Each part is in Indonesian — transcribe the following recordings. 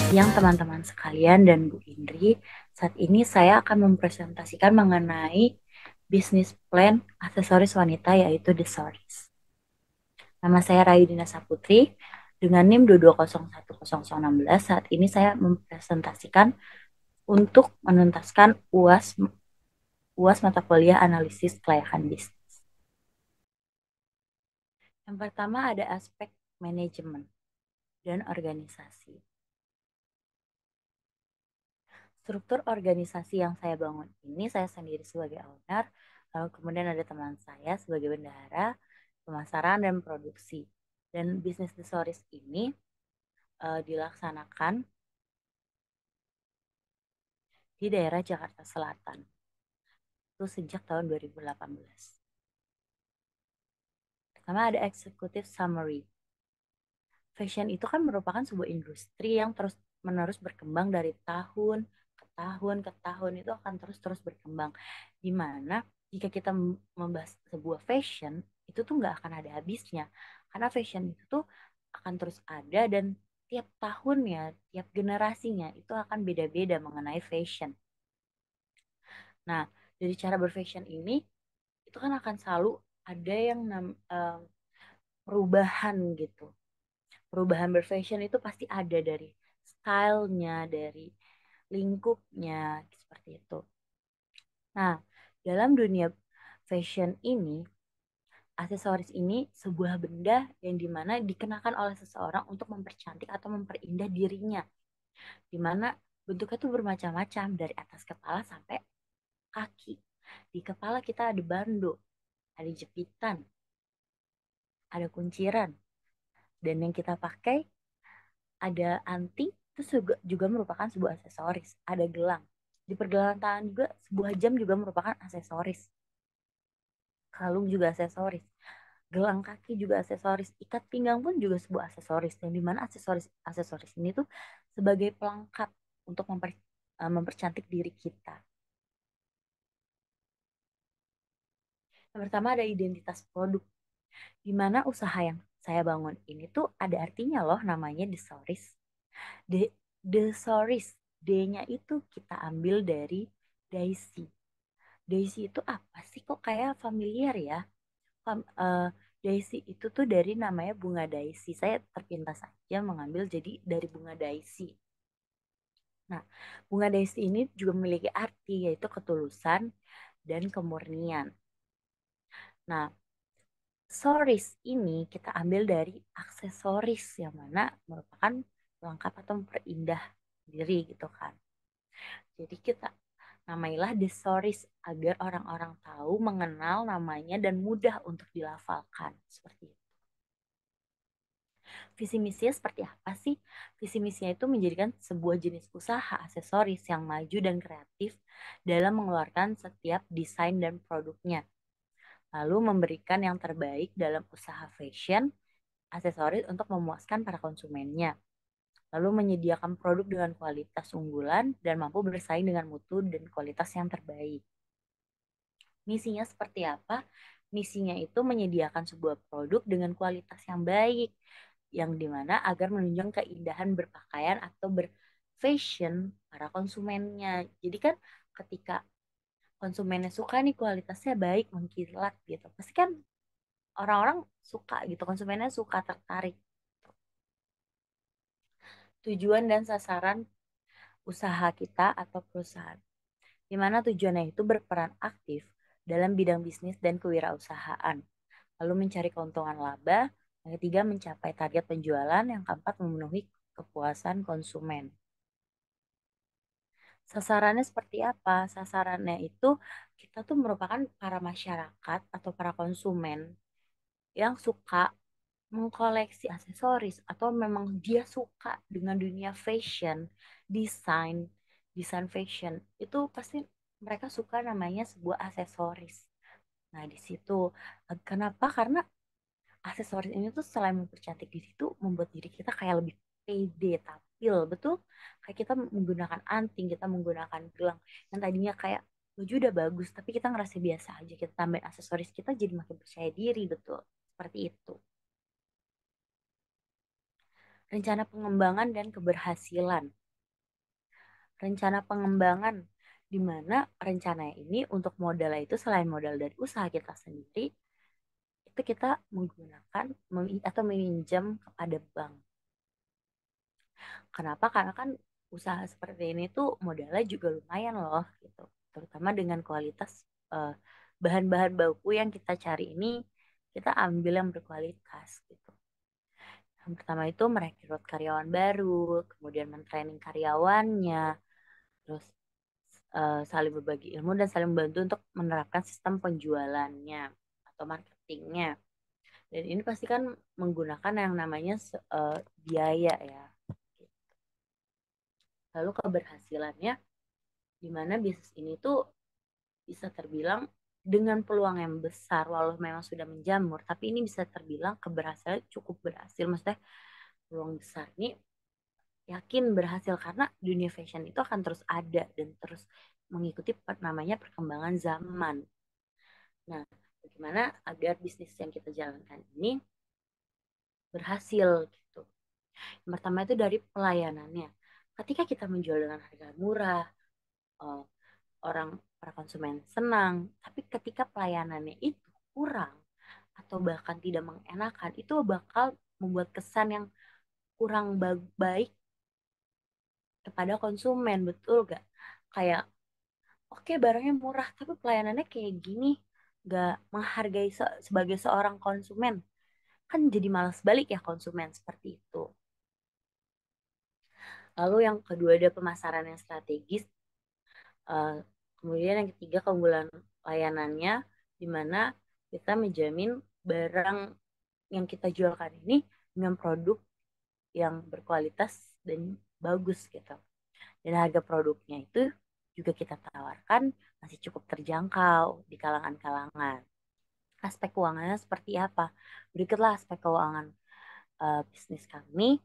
Siang teman-teman sekalian dan Bu Indri. Saat ini saya akan mempresentasikan mengenai bisnis plan aksesoris wanita yaitu The Saris. Nama saya Rayudina Saputri dengan NIM 2201016. Saat ini saya mempresentasikan untuk menuntaskan UAS mata kuliah analisis kelayakan bisnis. Yang pertama ada aspek manajemen dan organisasi. Struktur organisasi yang saya bangun ini saya sendiri sebagai owner, lalu kemudian ada teman saya sebagai bendahara, pemasaran dan produksi. Dan bisnis desoris ini dilaksanakan di daerah Jakarta Selatan. Itu sejak tahun 2018. Pertama ada executive summary. Fashion itu kan merupakan sebuah industri yang terus-menerus berkembang dari tahun ke tahun ke tahun itu akan terus-terus berkembang. Di mana jika kita membahas sebuah fashion itu tuh nggak akan ada habisnya. Karena fashion itu tuh akan terus ada dan tiap tahunnya, tiap generasinya itu akan beda-beda mengenai fashion. Nah, dari cara berfashion ini itu kan akan selalu ada yang perubahan gitu. Perubahan berfashion itu pasti ada dari stylenya, dari lingkupnya, seperti itu. Nah, dalam dunia fashion ini, aksesoris ini sebuah benda yang dimana dikenakan oleh seseorang untuk mempercantik atau memperindah dirinya. Dimana bentuknya tuh bermacam-macam dari atas kepala sampai kaki. Di kepala kita ada bando, ada jepitan, ada kunciran. Dan yang kita pakai ada anting, itu juga merupakan sebuah aksesoris. Ada gelang. Di pergelangan tangan juga sebuah jam juga merupakan aksesoris. Kalung juga aksesoris. Gelang kaki juga aksesoris. Ikat pinggang pun juga sebuah aksesoris. Yang dimana aksesoris ini tuh sebagai pelengkap untuk mempercantik diri kita. Yang pertama ada identitas produk. Di mana usaha yang saya bangun ini tuh ada artinya loh namanya The Saris. The Saris. D-nya itu kita ambil dari Daisy. Daisy itu apa sih kok kayak familiar ya? Daisy itu tuh dari namanya bunga Daisy. Saya terpintas saja mengambil jadi dari bunga Daisy. Nah, bunga Daisy ini juga memiliki arti yaitu ketulusan dan kemurnian. Nah, Saris ini kita ambil dari aksesoris yang mana merupakan pelengkap atau memperindah diri gitu kan. Jadi kita namailah The Saris agar orang-orang tahu mengenal namanya dan mudah untuk dilafalkan seperti itu. Visi misinya seperti apa sih? Visi misinya itu menjadikan sebuah jenis usaha aksesoris yang maju dan kreatif dalam mengeluarkan setiap desain dan produknya. Lalu memberikan yang terbaik dalam usaha fashion, aksesoris untuk memuaskan para konsumennya. Lalu menyediakan produk dengan kualitas unggulan dan mampu bersaing dengan mutu dan kualitas yang terbaik. Misinya seperti apa? Misinya itu menyediakan sebuah produk dengan kualitas yang baik, yang dimana agar menunjang keindahan berpakaian atau berfashion para konsumennya. Jadi kan ketika konsumennya suka nih kualitasnya baik, mengkilat gitu, pasti kan orang-orang suka gitu, konsumennya suka tertarik. Tujuan dan sasaran usaha kita atau perusahaan, di mana tujuannya itu berperan aktif dalam bidang bisnis dan kewirausahaan. Lalu mencari keuntungan laba, yang ketiga mencapai target penjualan, yang keempat memenuhi kepuasan konsumen. Sasarannya seperti apa? Sasarannya itu kita tuh merupakan para masyarakat atau para konsumen yang suka mengkoleksi aksesoris atau memang dia suka dengan dunia fashion, desain, desain fashion. Itu pasti mereka suka namanya sebuah aksesoris. Nah, di situ kenapa? Karena aksesoris ini tuh selain mempercantik diri tuh membuat diri kita kayak lebih pede, tampil, betul? Kayak kita menggunakan anting, kita menggunakan gelang yang tadinya kayak baju udah bagus, tapi kita ngerasa biasa aja. Kita tambahin aksesoris kita jadi makin percaya diri, betul? Seperti itu. Rencana pengembangan dan keberhasilan. rencana pengembangan, di mana rencana ini untuk modalnya itu selain modal dari usaha kita sendiri, itu kita menggunakan atau meminjam kepada bank. Kenapa? Karena kan usaha seperti ini tuh modalnya juga lumayan loh gitu. Terutama dengan kualitas eh, bahan-bahan baku yang kita cari ini kita ambil yang berkualitas gitu. Yang pertama itu merekrut karyawan baru, kemudian mentraining karyawannya, terus saling berbagi ilmu dan saling membantu untuk menerapkan sistem penjualannya atau marketingnya. Dan ini pasti kan menggunakan yang namanya biaya ya. Lalu keberhasilannya di mana bisnis ini tuh bisa terbilang dengan peluang yang besar walau memang sudah menjamur, tapi ini bisa terbilang keberhasilan cukup berhasil. Maksudnya peluang besar ini yakin berhasil karena dunia fashion itu akan terus ada dan terus mengikuti namanya perkembangan zaman. Nah, bagaimana agar bisnis yang kita jalankan ini berhasil gitu. Yang pertama itu dari pelayanannya. Ketika kita menjual dengan harga murah, eh, orang para konsumen senang, tapi ketika pelayanannya itu kurang atau bahkan tidak mengenakan, itu bakal membuat kesan yang kurang baik kepada konsumen, betul gak? Kayak, oke barangnya murah, tapi pelayanannya kayak gini, gak menghargai sebagai seorang konsumen. Kan jadi malas balik ya konsumen seperti itu. Lalu yang kedua ada pemasaran yang strategis. Eh, Kemudian yang ketiga keunggulan layanannya, di mana kita menjamin barang yang kita jualkan ini dengan produk yang berkualitas dan bagus gitu. Dan harga produknya itu juga kita tawarkan masih cukup terjangkau di kalangan-kalangan. Aspek keuangannya seperti apa? Berikutlah aspek keuangan bisnis kami.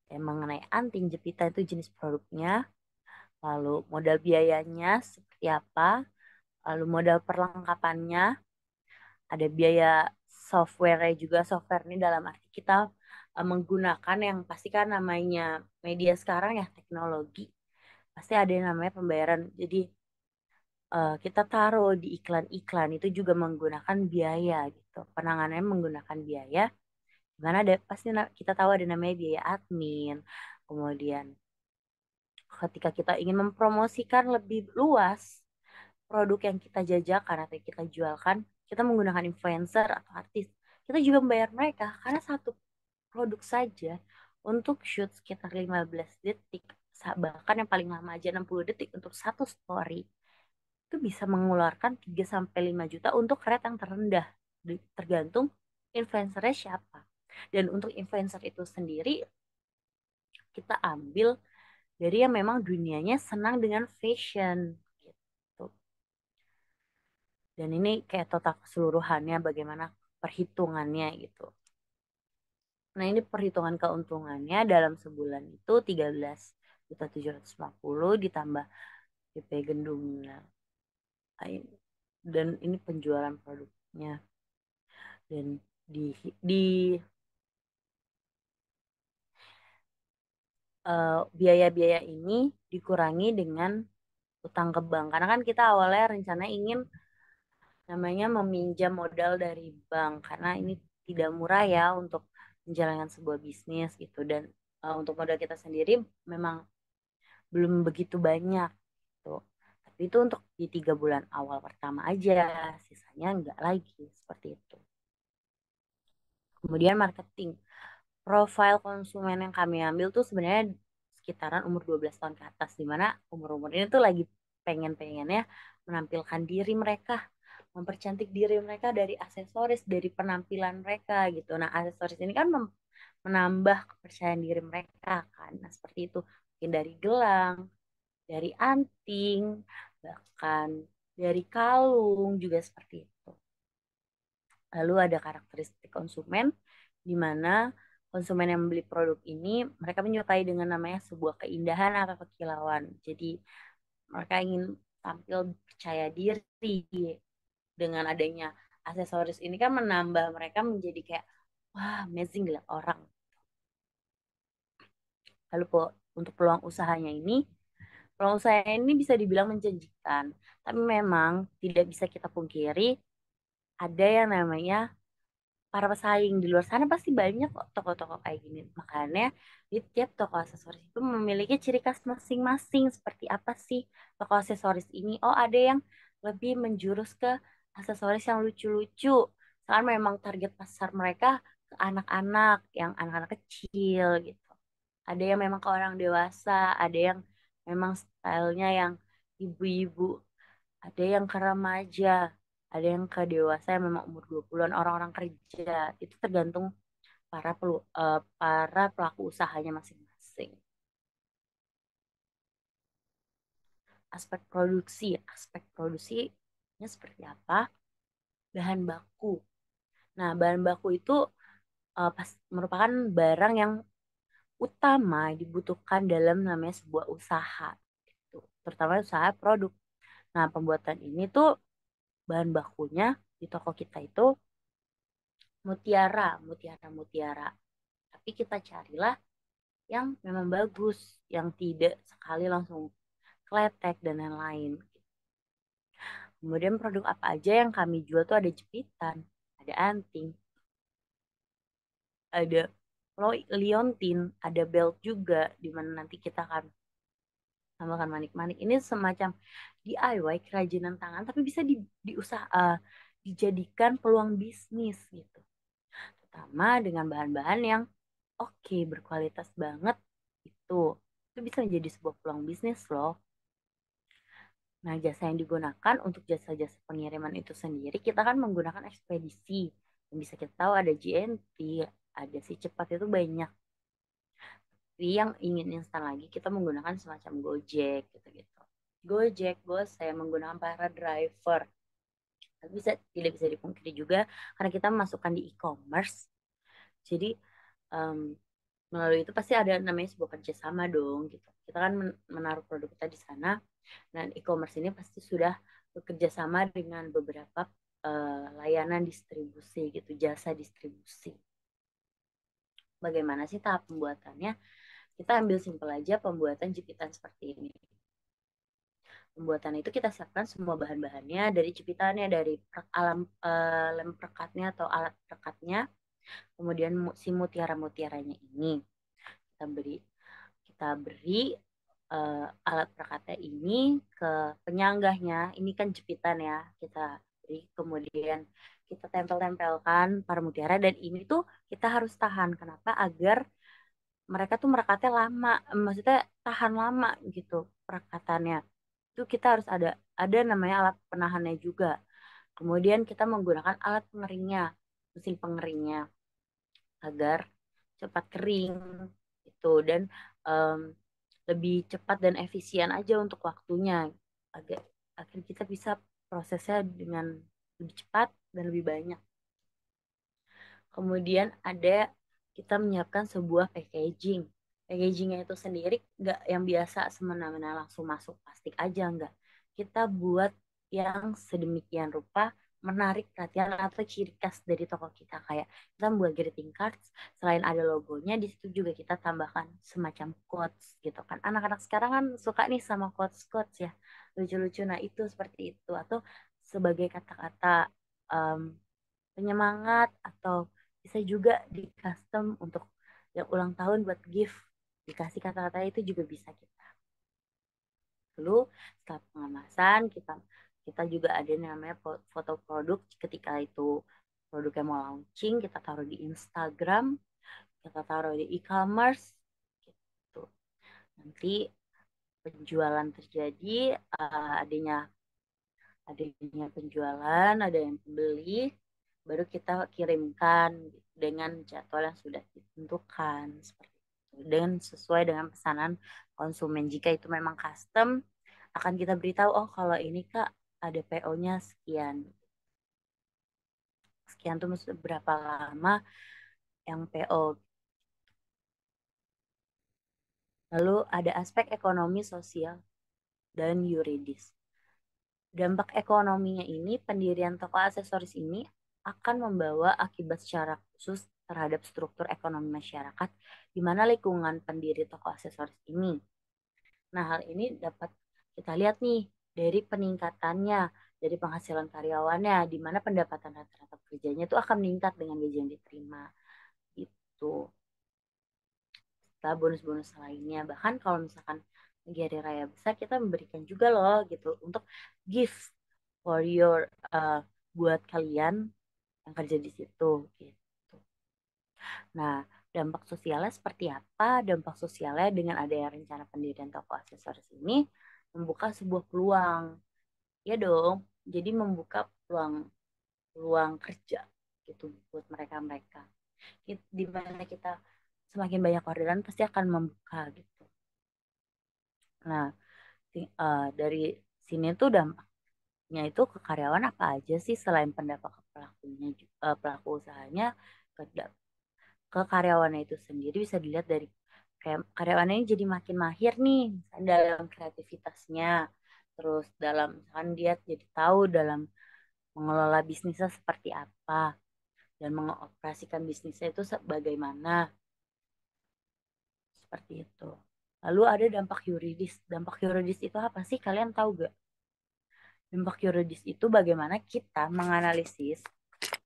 Mengenai anting jepitan itu jenis produknya, lalu modal biayanya seperti apa, lalu modal perlengkapannya, ada biaya software juga. Software ini dalam arti kita menggunakan yang pasti kan namanya media sekarang ya teknologi, pasti ada yang namanya pembayaran. Jadi kita taruh di iklan-iklan itu juga menggunakan biaya gitu. Penanganannya menggunakan biaya. Dimana ada pasti kita tahu ada namanya biaya admin. Kemudian ketika kita ingin mempromosikan lebih luas produk yang kita jajakan atau yang kita jualkan, kita menggunakan influencer atau artis. Kita juga membayar mereka karena satu produk saja untuk shoot sekitar 15 detik, bahkan yang paling lama aja 60 detik untuk satu story. Itu bisa mengeluarkan 3 sampai 5 juta untuk rate yang terendah. Tergantung influencernya siapa. Dan untuk influencer itu sendiri kita ambil dari yang memang dunianya senang dengan fashion gitu. Dan ini kayak total keseluruhannya bagaimana perhitungannya gitu. Nah, ini perhitungan keuntungannya dalam sebulan itu 13.750 ditambah DP Gendumnya. Dan ini penjualan produknya. Dan di biaya-biaya ini dikurangi dengan utang ke bank. Karena kan kita awalnya rencana ingin namanya meminjam modal dari bank karena ini tidak murah ya untuk menjalankan sebuah bisnis gitu. Dan untuk modal kita sendiri memang belum begitu banyak gitu. Tapi itu untuk di 3 bulan awal pertama aja, sisanya enggak lagi seperti itu. Kemudian marketing. Profil konsumen yang kami ambil tuh sebenarnya sekitaran umur 12 tahun ke atas, di mana umur-umur ini tuh lagi pengen-pengennya menampilkan diri mereka, mempercantik diri mereka dari aksesoris, dari penampilan mereka gitu. Nah, aksesoris ini kan menambah kepercayaan diri mereka kan. Nah, seperti itu. Mungkin dari gelang, dari anting, bahkan dari kalung juga seperti itu. Lalu ada karakteristik konsumen, di mana konsumen yang membeli produk ini, mereka menyukai dengan namanya sebuah keindahan atau kekilauan. Jadi mereka ingin tampil percaya diri dengan adanya aksesoris ini kan menambah mereka menjadi kayak, wah amazing dilihat orang. Lalu untuk peluang usahanya ini, Peluang usaha ini bisa dibilang menjanjikan, tapi memang tidak bisa kita pungkiri ada yang namanya para pesaing di luar sana pasti banyak kok toko-toko kayak gini. Makanya di tiap toko aksesoris itu memiliki ciri khas masing-masing. Seperti apa sih toko aksesoris ini? Oh, ada yang lebih menjurus ke aksesoris yang lucu-lucu. Soalnya memang target pasar mereka ke anak-anak, yang anak-anak kecil gitu. Ada yang memang ke orang dewasa, ada yang memang stylenya yang ibu-ibu, ada yang ke remaja, ada yang ke dewasa yang memang umur 20-an orang-orang kerja. Itu tergantung para pelaku usahanya masing-masing. Aspek produksinya seperti apa? Bahan baku. Nah, bahan baku itu merupakan barang yang utama dibutuhkan dalam namanya sebuah usaha, gitu. Terutama usaha produk. Nah, pembuatan ini tuh bahan bakunya di toko kita itu mutiara. Tapi kita carilah yang memang bagus, yang tidak sekali langsung kletek dan lain-lain. Kemudian produk apa aja yang kami jual tuh ada jepitan, ada anting, ada liontin, ada belt juga, di mana nanti kita akan tambahkan manik-manik. Ini semacam DIY kerajinan tangan, tapi bisa dijadikan peluang bisnis gitu. Terutama dengan bahan-bahan yang oke, berkualitas banget itu. Itu bisa menjadi sebuah peluang bisnis loh. Nah, jasa yang digunakan untuk jasa-jasa pengiriman itu sendiri, kita kan menggunakan ekspedisi. Yang bisa kita tahu ada JNT, ada si cepat itu banyak. Tapi yang ingin instan lagi, kita menggunakan semacam Gojek gitu-gitu. Gojek, bos, saya menggunakan para driver. Tapi tidak bisa dipungkiri juga karena kita memasukkan di e-commerce. Jadi em, melalui itu pasti ada namanya sebuah kerjasama dong gitu. Kita kan menaruh produk kita di sana dan e-commerce ini pasti sudah bekerja sama dengan beberapa layanan distribusi gitu, jasa distribusi. Bagaimana sih tahap pembuatannya? Kita ambil simpel aja pembuatan jepitan seperti ini. Pembuatan itu kita siapkan semua bahan-bahannya dari jepitannya, dari lem perekatnya atau alat perekatnya, kemudian si mutiara-mutiaranya ini kita beri alat perekatnya ini ke penyanggahnya. Ini kan jepitan ya, kita beri, kemudian kita tempel-tempelkan para mutiara dan ini tuh kita harus tahan. Kenapa? Agar mereka tuh merekatnya lama, maksudnya tahan lama gitu perekatannya. Itu kita harus ada namanya alat penahannya juga. Kemudian kita menggunakan alat pengeringnya, mesin pengeringnya agar cepat kering itu dan um, lebih cepat dan efisien aja untuk waktunya agar agar kita bisa prosesnya dengan lebih cepat dan lebih banyak. Kemudian ada kita menyiapkan sebuah packaging. Packagingnya itu sendiri nggak yang biasa semena-mena langsung masuk plastik aja nggak. Kita buat yang sedemikian rupa menarik perhatian atau ciri khas dari toko kita, kayak kita membuat greeting cards, selain ada logonya di situ juga kita tambahkan semacam quotes gitu kan, anak-anak sekarang kan suka nih sama quotes ya, lucu-lucu. Nah itu seperti itu, atau sebagai kata-kata um, penyemangat, atau bisa juga di custom untuk yang ulang tahun buat gift, dikasih kata-kata itu juga bisa kita. Lalu setelah pengemasan kita kita juga ada yang namanya foto produk. Ketika itu produknya mau launching, kita taruh di Instagram, kita taruh di e-commerce gitu. Nanti penjualan terjadi, adanya penjualan, ada yang beli, baru kita kirimkan dengan jadwal yang sudah ditentukan seperti itu. Dengan sesuai dengan pesanan konsumen. Jika itu memang custom, akan kita beritahu, oh kalau ini Kak ada PO-nya sekian. Sekian tuh maksudnya berapa lama yang PO. Lalu ada aspek ekonomi, sosial, dan yuridis. Dampak ekonominya ini, pendirian toko aksesoris ini akan membawa akibat secara khusus terhadap struktur ekonomi masyarakat, di mana lingkungan pendiri toko aksesoris ini Nah, hal ini dapat kita lihat nih dari peningkatannya, dari penghasilan karyawannya, di mana pendapatan rata-rata kerjanya itu akan meningkat dengan gaji yang diterima. Itu setelah bonus-bonus lainnya. Bahkan kalau misalkan lagi hari raya besar, kita memberikan juga loh gitu untuk gift for your buat kalian yang kerja di situ gitu. Nah, dampak sosialnya seperti apa? Dampak sosialnya dengan adanya rencana pendirian toko aksesoris ini membuka sebuah peluang. Ya dong, jadi membuka peluang peluang kerja gitu buat mereka-mereka. Di mana kita semakin banyak orderan pasti akan membuka gitu. Nah, dari sini tuh dampaknya itu ke karyawan apa aja sih selain pendapat ke pelakunya, pelaku usahanya, ke ke karyawannya itu sendiri bisa dilihat dari kayak karyawannya ini jadi makin mahir nih misalnya dalam kreativitasnya, terus dalam misalkan dia jadi tahu dalam mengelola bisnisnya seperti apa dan mengoperasikan bisnisnya itu bagaimana, seperti itu. Lalu ada dampak yuridis. Dampak yuridis itu apa sih? Kalian tahu gak? Dampak yuridis itu bagaimana kita menganalisis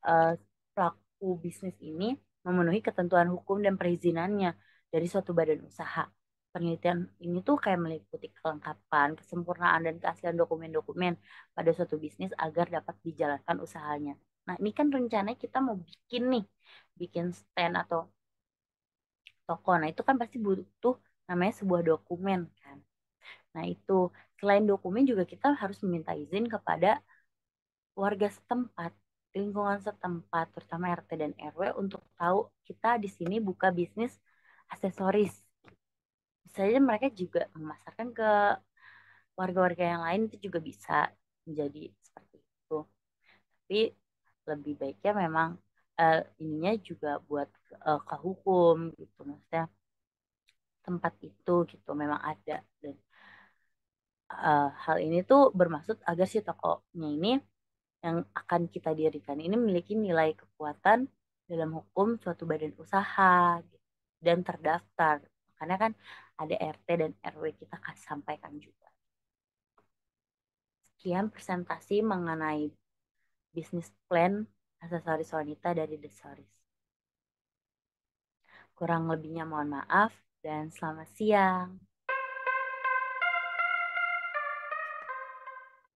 eh, pelaku bisnis ini memenuhi ketentuan hukum dan perizinannya dari suatu badan usaha. Penelitian ini tuh kayak meliputi kelengkapan, kesempurnaan, dan keaslian dokumen-dokumen pada suatu bisnis agar dapat dijalankan usahanya. Nah, ini kan rencananya kita mau bikin nih, bikin stand atau toko. Nah, itu kan pasti butuh namanya sebuah dokumen kan. Nah, itu selain dokumen juga kita harus meminta izin kepada warga setempat, lingkungan setempat, terutama RT dan RW untuk tahu kita di sini buka bisnis aksesoris. Misalnya mereka juga memasarkan ke warga-warga yang lain itu juga bisa menjadi seperti itu. Tapi lebih baiknya memang ininya juga buat ke hukum gitu, maksudnya tempat itu gitu memang ada dan hal ini tuh bermaksud agar si tokonya ini yang akan kita dirikan ini memiliki nilai kekuatan dalam hukum suatu badan usaha gitu, dan terdaftar. Makanya kan ada RT dan RW kita kasih sampaikan juga. Sekian presentasi mengenai bisnis plan aksesoris wanita dari The Stories. Kurang lebihnya mohon maaf dan selamat siang.